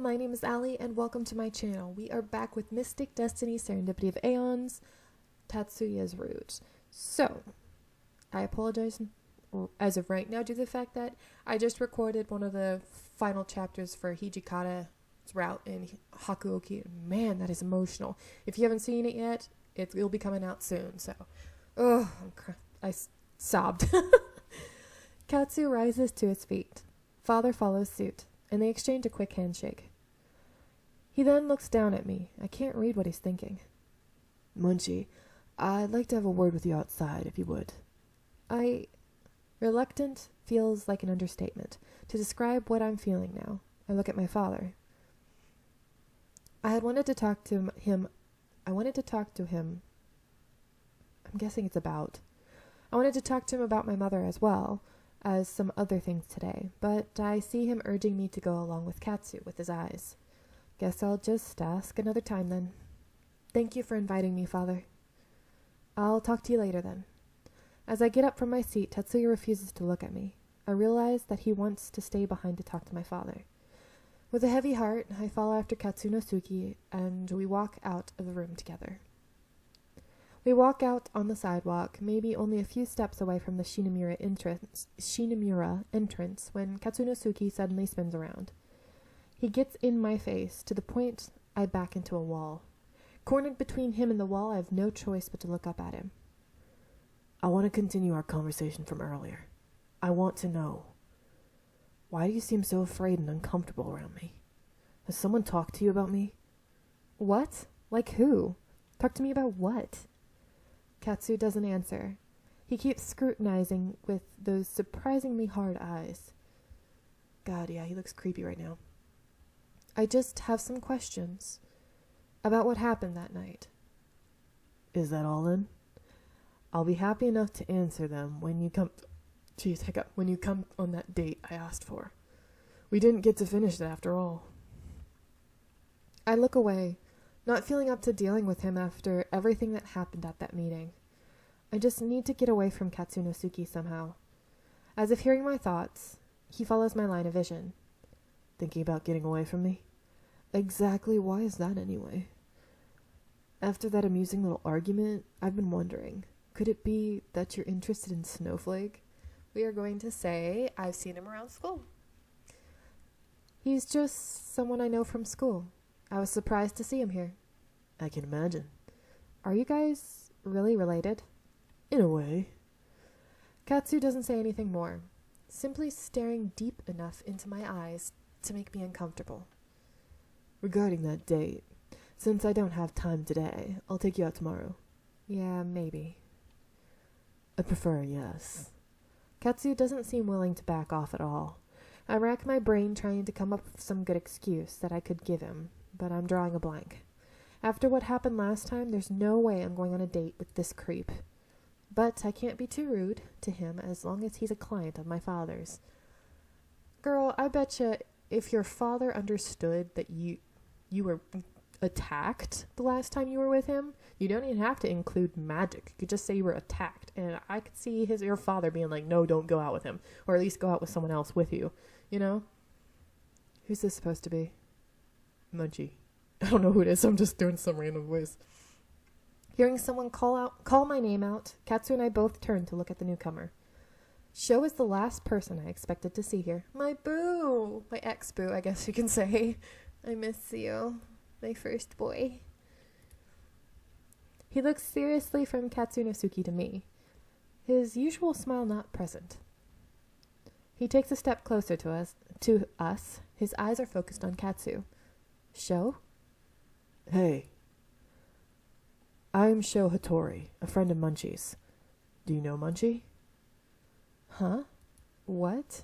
my name is Allie, and welcome to my channel. We are back with Mystic Destiny Serendipity of Aeons, Tatsuya's Root. So, I apologize as of right now due to the fact that I just recorded one of the final chapters for Hijikata's route in Hakuoki. Man, that is emotional. If you haven't seen it yet, it'll be coming out soon, so... I sobbed. Katsu rises to his feet. Father follows suit, and they exchange a quick handshake. He then looks down at me. I can't read what he's thinking. Munchie, I'd like to have a word with you outside, if you would. Reluctant feels like an understatement to describe what I'm feeling now. I look at my father. I wanted to talk to him. I'm guessing it's about. I wanted to talk to him about my mother as well as some other things today, but I see him urging me to go along with Katsu with his eyes. Guess I'll just ask another time then. Thank you for inviting me, Father. I'll talk to you later then. As I get up from my seat, Tatsuya refuses to look at me. I realize that he wants to stay behind to talk to my father. With a heavy heart, I follow after Katsunosuke, and we walk out of the room together. We walk out on the sidewalk, maybe only a few steps away from the Shinomura entrance when Katsunosuke suddenly spins around. He gets in my face to the point I back into a wall. Cornered between him and the wall, I have no choice but to look up at him. I want to continue our conversation from earlier. I want to know. Why do you seem so afraid and uncomfortable around me? Has someone talked to you about me? What? Like who? Talk to me about what? Katsu doesn't answer. He keeps scrutinizing with those surprisingly hard eyes. God, yeah, he looks creepy right now. I just have some questions about what happened that night. Is that all then? I'll be happy enough to answer them when you come... When you come on that date I asked for. We didn't get to finish it after all. I look away, not feeling up to dealing with him after everything that happened at that meeting. I just need to get away from Katsunosuke somehow. As if hearing my thoughts, he follows my line of vision. Thinking about getting away from me? Exactly why is that anyway? After that amusing little argument, I've been wondering, could it be that you're interested in Snowflake? We are going to say I've seen him around school. He's just someone I know from school. I was surprised to see him here. I can imagine. Are you guys really related? In a way. Katsu doesn't say anything more, simply staring deep enough into my eyes to make me uncomfortable. Regarding that date, since I don't have time today, I'll take you out tomorrow. Yeah, maybe. I prefer yes. Katsu doesn't seem willing to back off at all. I rack my brain trying to come up with some good excuse that I could give him, but I'm drawing a blank. After what happened last time, there's no way I'm going on a date with this creep. But I can't be too rude to him as long as he's a client of my father's. Girl, I betcha if your father understood that you were attacked the last time you were with him, you don't even have to include magic. You could just say you were attacked, and I could see your father being like, no, don't go out with him, or at least go out with someone else with you, you know? Who's this supposed to be? Munchie. I don't know who it is, I'm just doing some random voice. Hearing someone call my name out, Katsu and I both turn to look at the newcomer. Sho is the last person I expected to see here. My boo! My ex-boo, I guess you can say. I miss you, my first boy. He looks seriously from Katsunosuke to me, his usual smile not present. He takes a step closer to us. His eyes are focused on Katsu. Sho? Hey. I'm Sho Hattori, a friend of Munchie's. Do you know Munchie? Huh? What?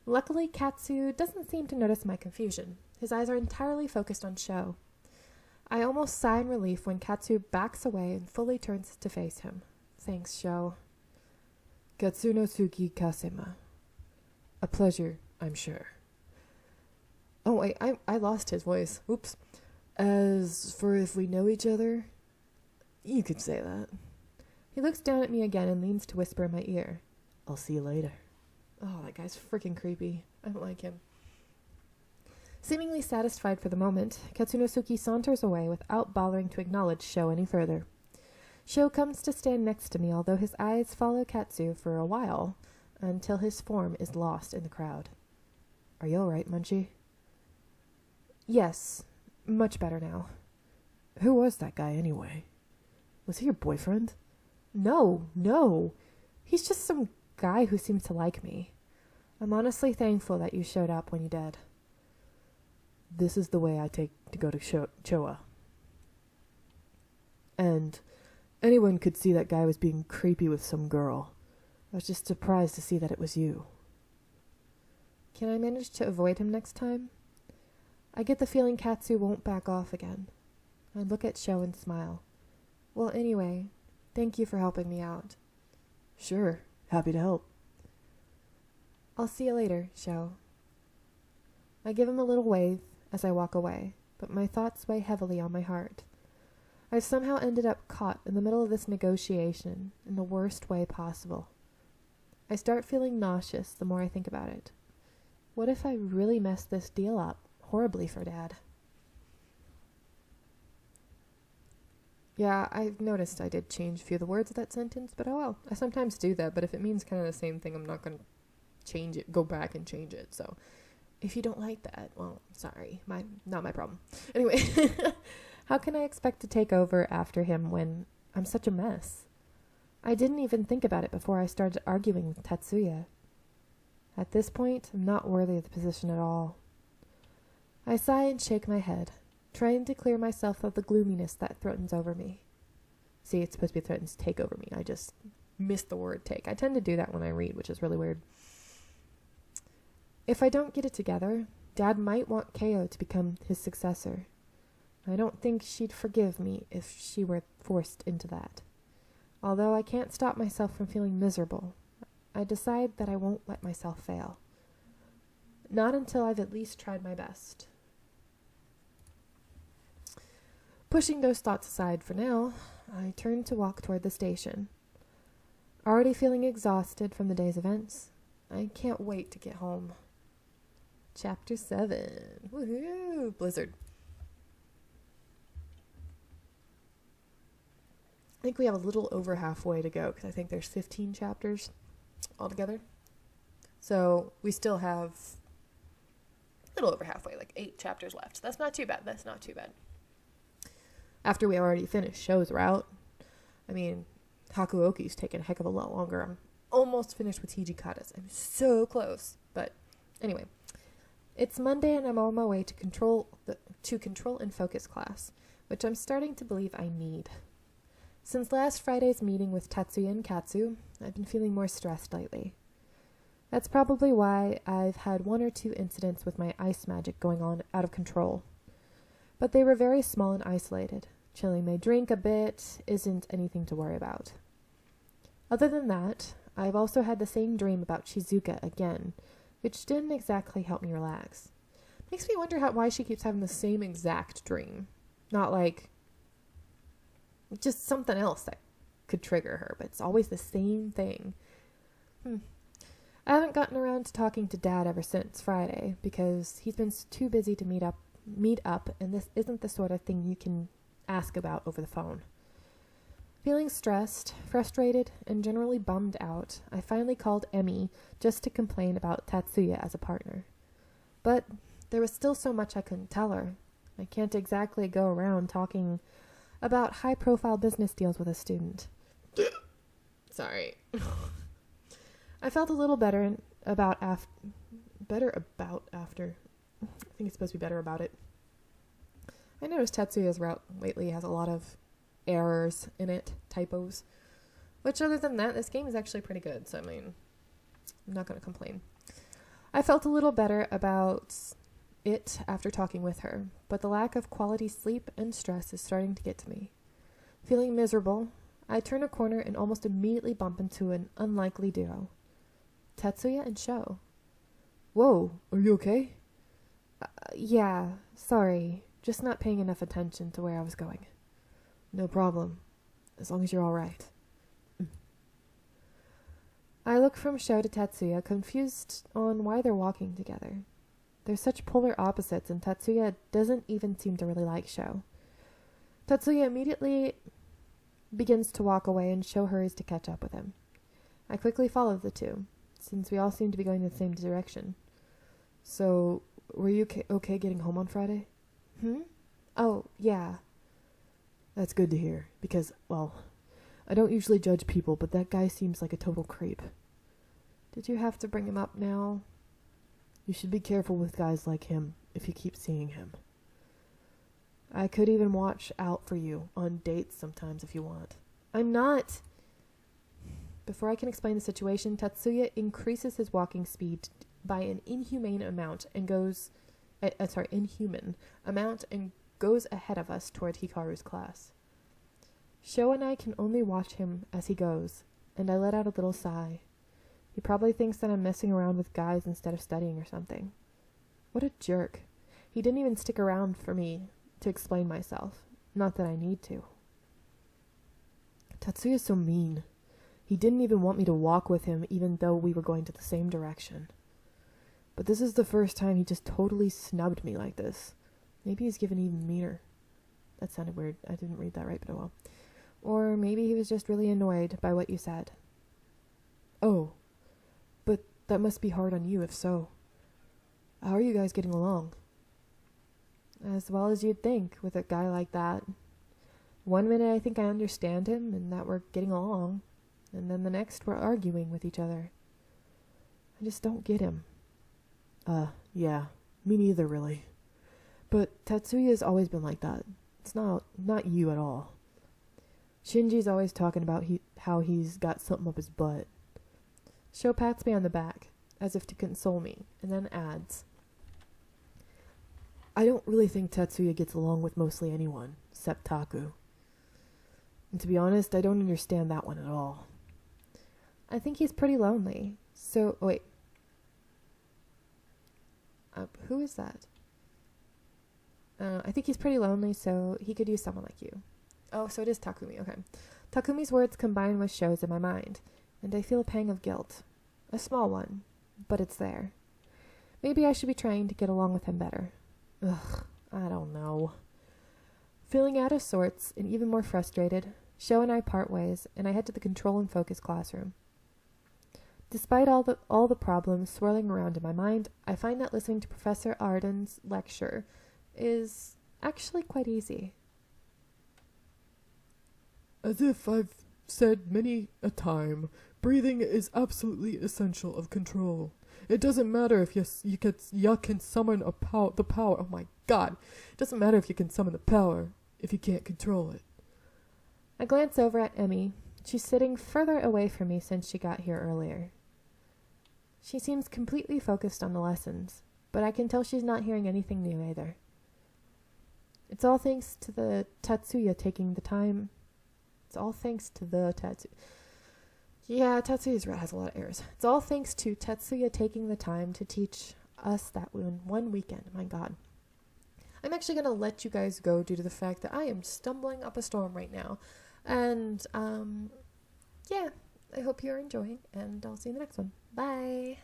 Luckily, Katsu doesn't seem to notice my confusion. His eyes are entirely focused on Sho. I almost sigh in relief when Katsu backs away and fully turns to face him. Thanks, Sho. Katsunosuke Kasema. A pleasure, I'm sure. Oh, wait, I lost his voice. Oops. As for if we know each other, you could say that. He looks down at me again and leans to whisper in my ear. I'll see you later. Oh, that guy's freaking creepy. I don't like him. Seemingly satisfied for the moment, Katsunosuke saunters away without bothering to acknowledge Sho any further. Sho comes to stand next to me, although his eyes follow Katsu for a while, until his form is lost in the crowd. Are you alright, Munchie? Yes, much better now. Who was that guy anyway? Was he your boyfriend? No. He's just some guy who seems to like me. I'm honestly thankful that you showed up when you did. This is the way I take to go to Choa. And anyone could see that guy was being creepy with some girl. I was just surprised to see that it was you. Can I manage to avoid him next time? I get the feeling Katsu won't back off again. I look at Sho and smile. Well, anyway, thank you for helping me out. Sure, happy to help. I'll see you later, Sho. I give him a little wave as I walk away, but my thoughts weigh heavily on my heart. I've somehow ended up caught in the middle of this negotiation in the worst way possible. I start feeling nauseous the more I think about it. What if I really messed this deal up horribly for Dad? Yeah, I've noticed I did change a few of the words of that sentence, but oh well. I sometimes do that, but if it means kind of the same thing, I'm not going to change it, go back and change it. So if you don't like that, well, sorry, not my problem. Anyway, how can I expect to take over after him when I'm such a mess? I didn't even think about it before I started arguing with Tatsuya. At this point, I'm not worthy of the position at all. I sigh and shake my head, trying to clear myself of the gloominess that threatens over me. See, it's supposed to be threatens to take over me. I just missed the word take. I tend to do that when I read, which is really weird. If I don't get it together, Dad might want Keo to become his successor. I don't think she'd forgive me if she were forced into that. Although I can't stop myself from feeling miserable, I decide that I won't let myself fail. Not until I've at least tried my best. Pushing those thoughts aside for now, I turn to walk toward the station. Already feeling exhausted from the day's events, I can't wait to get home. Chapter 7. Woohoo! Blizzard. I think we have a little over halfway to go because I think there's 15 chapters altogether. So we still have a little over halfway, like 8 chapters left. That's not too bad. After we already finished Sho's route, I mean, Hakuoki's taken a heck of a lot longer. I'm almost finished with Hijikata's. I'm so close. But anyway, it's Monday and I'm on my way to control and focus class, which I'm starting to believe I need. Since last Friday's meeting with Tatsuya and Katsu, I've been feeling more stressed lately. That's probably why I've had 1 or 2 incidents with my ice magic going on out of control. But they were very small and isolated. Chilling my drink a bit isn't anything to worry about. Other than that, I've also had the same dream about Shizuka again, which didn't exactly help me relax. Makes me wonder why she keeps having the same exact dream. Not like just something else that could trigger her, but it's always the same thing. I haven't gotten around to talking to Dad ever since Friday because he's been too busy to meet up, and this isn't the sort of thing you can ask about over the phone. Feeling stressed, frustrated, and generally bummed out, I finally called Emmy just to complain about Tatsuya as a partner. But there was still so much I couldn't tell her. I can't exactly go around talking about high-profile business deals with a student. Sorry. I felt a little better about after. I think it's supposed to be better about it. I noticed Tatsuya's route lately has a lot of errors in it, typos. Which, other than that, this game is actually pretty good. So, I mean, I'm not going to complain. I felt a little better about it after talking with her, but the lack of quality sleep and stress is starting to get to me. Feeling miserable, I turn a corner and almost immediately bump into an unlikely duo. Tatsuya and Sho. Whoa, are you okay? Yeah, sorry. Just not paying enough attention to where I was going. No problem. As long as you're alright. I look from Sho to Tatsuya, confused on why they're walking together. They're such polar opposites, and Tatsuya doesn't even seem to really like Sho. Tatsuya immediately begins to walk away, and Sho hurries to catch up with him. I quickly follow the two, since we all seem to be going in the same direction. So, were you okay getting home on Friday? Oh, yeah. That's good to hear, because, well, I don't usually judge people, but that guy seems like a total creep. Did you have to bring him up now? You should be careful with guys like him if you keep seeing him. I could even watch out for you on dates sometimes if you want. I'm not. Before I can explain the situation, Tatsuya increases his walking speed by an inhuman amount and goes ahead of us toward Hikaru's class. Sho and I can only watch him as he goes, and I let out a little sigh. He probably thinks that I'm messing around with guys instead of studying or something. What a jerk. He didn't even stick around for me to explain myself. Not that I need to. Tatsuya's so mean. He didn't even want me to walk with him even though we were going to the same direction. But this is the first time he just totally snubbed me like this. Maybe he's given even meaner. That sounded weird. I didn't read that right, but oh well. Or maybe he was just really annoyed by what you said. Oh, but that must be hard on you if so. How are you guys getting along? As well as you'd think with a guy like that. One minute I think I understand him and that we're getting along, and then the next we're arguing with each other. I just don't get him. Yeah, me neither really. But Tatsuya's always been like that. It's not you at all. Shinji's always talking about how he's got something up his butt. Sho pats me on the back, as if to console me, and then adds, I don't really think Tatsuya gets along with mostly anyone, except Taku. And to be honest, I don't understand that one at all. I think he's pretty lonely. So, wait. Who is that? I think he's pretty lonely, so he could use someone like you. Oh, so it is Takumi, okay. Takumi's words combine with Sho's in my mind, and I feel a pang of guilt. A small one, but it's there. Maybe I should be trying to get along with him better. Ugh, I don't know. Feeling out of sorts and even more frustrated, Sho and I part ways, and I head to the control and focus classroom. Despite all the problems swirling around in my mind, I find that listening to Professor Arden's lecture is actually quite easy. As if I've said many a time, breathing is absolutely essential of control. It doesn't matter if you can summon the power. Oh my god. It doesn't matter if you can summon the power if you can't control it. I glance over at Emmy. She's sitting further away from me since she got here earlier. She seems completely focused on the lessons, but I can tell she's not hearing anything new either. It's all thanks to the Tatsuya taking the time. It's all thanks to the Tatsuya. Yeah, Tatsuya's rat has a lot of errors. It's all thanks to Tatsuya taking the time to teach us that one weekend. My god. I'm actually going to let you guys go due to the fact that I am stumbling up a storm right now. And, yeah, I hope you're enjoying, and I'll see you in the next one. Bye!